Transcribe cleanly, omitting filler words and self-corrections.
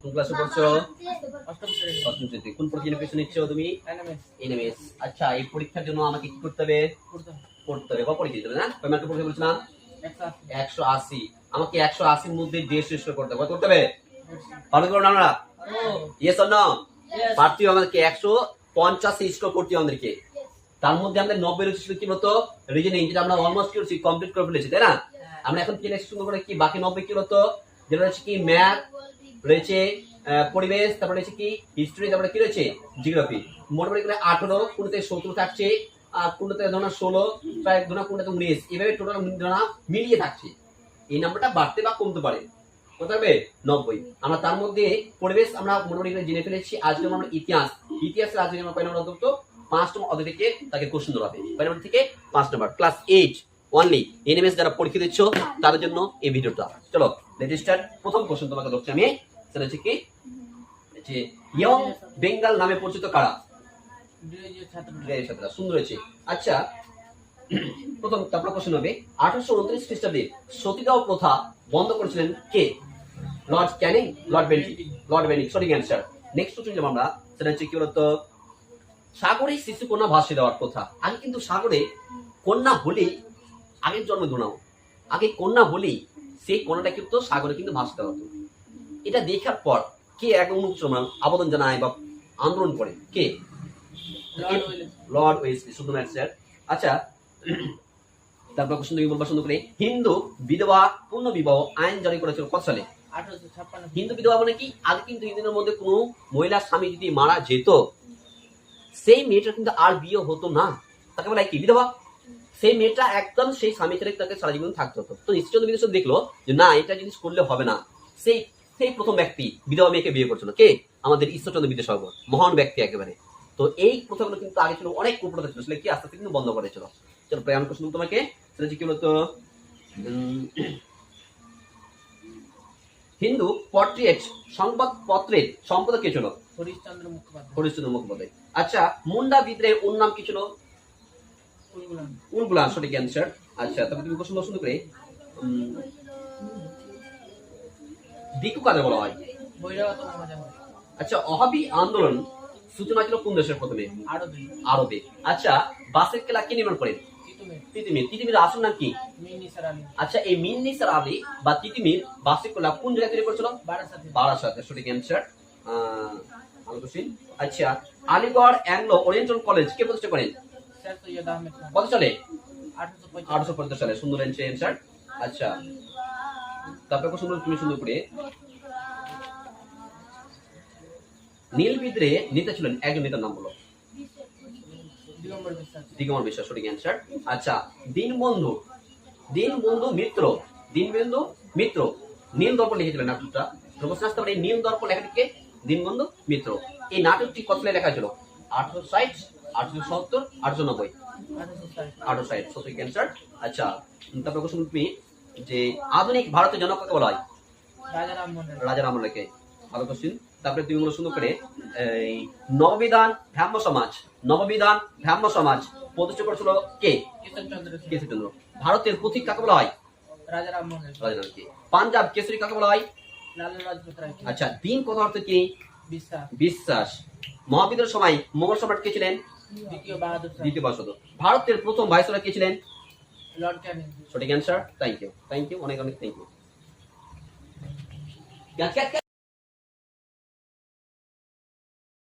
কোন ক্লাসে পড়ছো? অষ্টম শ্রেণী। কোন পরীক্ষা নিচ্ছ তুমি? এনএমএস। আচ্ছা, এই পরীক্ষার জন্য আমাকে কি করতে হবে? পড়তে হবে। কত পরীক্ষা দিতে হবে না? কয় মার্কের পরীক্ষা বলছিলাম? 180। আমাকে 180 এর মধ্যে ডে শেষ করতে হবে। কত করতে হবে? পারো করো না আমরা? Yes or no? পারতে হবে আমাদেরকে 150 স্কোর করতে হবে আমাদেরকে। তার মধ্যে আমাদের 90 রয়েছে কি বলতো? রিজনিং, যেটা আমরা অলমোস্ট করছি, কমপ্লিট করে ফেলেছি, তাই না? আমরা এখন কি নেক্সট করে কি বাকি 90 কি হতো? যেটা হচ্ছে কি ম্যাথ রয়েছে, পরিবেশ, তারপরে হচ্ছে কি হিস্ট্রি, তারপরে কি রয়েছে জিওগ্রাফি। মোটামুটি করে 18, কোনতে 17 থাকছে, আর কোনতে ধরো 16, প্রায় ধরো কোনতে 19, এভাবে টোটাল ধরো মিলিয়ে থাকছে। এই নাম্বারটা বাড়তে বা কমতে পারে। কত হবে? 90। আমরা তার মধ্যে পরিবেশ আমরা মোটামুটি করে জেনে ফেলেছি। আজকে আমরা ইতিহাসের আজকে আমরা কয় নম্বর অন্তত 5 নম্বর অধ্যায় থেকে তাকে কোশ্চেন ধরাবে। কয় নম্বর থেকে? 5 নম্বর। ক্লাস 8 অনলি এনএমএস যারা পরীক্ষা দিচ্ছ তাদের জন্য এই ভিডিওটা। চলো লেটস স্টার্ট। প্রথম কোশ্চেন তোমাকে ধরছি আমি, সেটা হচ্ছে কি যে ইয়ং বেঙ্গল নামে পরিচিত কারা? ছাত্ররা। সুন্দর হয়েছে। আচ্ছা, প্রথম তারপর কোশ্চেন হবে 1829 খ্রিস্টাব্দে সতীদাহ প্রথা বন্ধ করেছিলেন কে? Lord Canning, lord Bentinck. সঠিক অ্যান্সার। নেক্সট কোশ্চেন যাব আমরা, সেটা হচ্ছে কি বলতো সাগরে শিশু কন্যা ভাসিয়ে দেওয়ার কথা। আগে কিন্তু সাগরে কন্যা হলেই আগের জন্মে ধনাও আগে কন্যা হলেই সেই কন্যাটা কিন্তু সাগরে কিন্তু ভাসতে হতো। এটা দেখার পর কে এক অনুপ্রেরণা আবেদন জানায় বা আন্দোলন করে? কে? Lord Wellesley. শুধু অ্যান্সার। আচ্ছা, তারপর কোশ্চেন তুমি বলবা সুন্দর করে। হিন্দু বিধবা পূর্ণ বিবাহ আইন জারি করেছিল কত সালে? 1856। হিন্দু বিধবা মানে কি? আগে কিন্তু হিন্দুদের মধ্যে কোনো মহিলার স্বামী যদি মারা যেত, সেই মেয়েটা কিন্তু আর বিয়ে হতো না, তাকে বলে কি? বিধবা। সেই মেয়েটা একদম সেই স্বামী ছেড়ে তাকে সারা জীবন থাকতে হতো। তো ঈশ্বরচন্দ্র বিদ্যাসাগর দেখলো যে না, এটা জিনিস করলে হবে না। সেই সেই প্রথম ব্যক্তি বিধবা মেয়েকে বিয়ে করছিল। কে? আমাদের ঈশ্বরচন্দ্র বিদ্যাসাগর, মহান ব্যক্তি একেবারে। তো এই প্রথাগুলো কিন্তু আগে ছিল, অনেক কুপ্রথা ছিল, সেটা কি আস্তে আস্তে কিন্তু বন্ধ করেছিল। চলো প্রায় আমি প্রশ্ন তোমাকে, সেটা কি বলতো হিন্দু পট্রিয়েট সংবাদপত্রের সম্পাদক কে ছিল? হরিশচন্দ্র মুখোপাধ্যায়। আচ্ছা, মুন্ডা বিদ্রোহের ওর নাম কি ছিল? উলগুলান। সঠিক অ্যান্সার। আচ্ছা, তবে তুমি প্রশ্ন শুরু করে দিকু কাদের বলা হয়? আচ্ছা, ওহাবি আন্দোলন সূচনা ছিল কোন দেশের? প্রথমে আরবে। আচ্ছা, বাসের কেলা কে নির্মাণ করেন? তিতুমির আসল নাম কি? আচ্ছা, এই মিন নিসার আলী বা তিতুমির বাসের কেলা কোন জায়গায় তৈরি করেছিল? বারাসাতে। সঠিক অ্যান্সার। আচ্ছা, আলিগড় অ্যাংলো ওরিয়েন্টাল কলেজ কে প্রতিষ্ঠা করেন? কত সালে? 1850 সালে। সুন্দর অ্যান্সার। আচ্ছা, তারপর তুমি সুন্দর করে নীল বিদ্রোহে নেতা ছিলেন একজন নেতার নাম বলো। দিগম্বর বিশ্বাস। সঠিক অ্যান্সার। আচ্ছা, দীনবন্ধু মিত্র নীল দর্পণ লিখেছিলেন নাটকটা। আসতে পারে নীল দর্পণ লেখাটিকে দীনবন্ধু মিত্র। এই নাটকটি কত সালে লেখা ছিল? 1860, 1870, 1890। 1860। সঠিক অ্যান্সার। আচ্ছা, তারপর কোশ্চেন তুমি যে আধুনিক ভারতের জনক কাকে বলা হয়? রাজা রামমোহন রায়কে। ভালো কোশ্চেন। তারপরে তুমি বলো সুন্দর করে নববিধান ব্রাহ্ম সমাজ প্রতিষ্ঠা করেছিল কে? কেশবচন্দ্র। ভারতের পথিক কাকে বলা হয়? রাজা রামমোহন। পাঞ্জাব কেশরী কাকে বলা হয়? আচ্ছা, দিন কথা অর্থ কি? বিশ্বাস। মহাবিদ্রোহের সময় মোগল সম্রাট কে ছিলেন? দ্বিতীয় বাহাদুর। ভারতের প্রথম ভাইসরয় কে ছিলেন? Lord Canning. সঠিক অ্যান্সার। Thank you. অনেক থ্যাংক ইউ।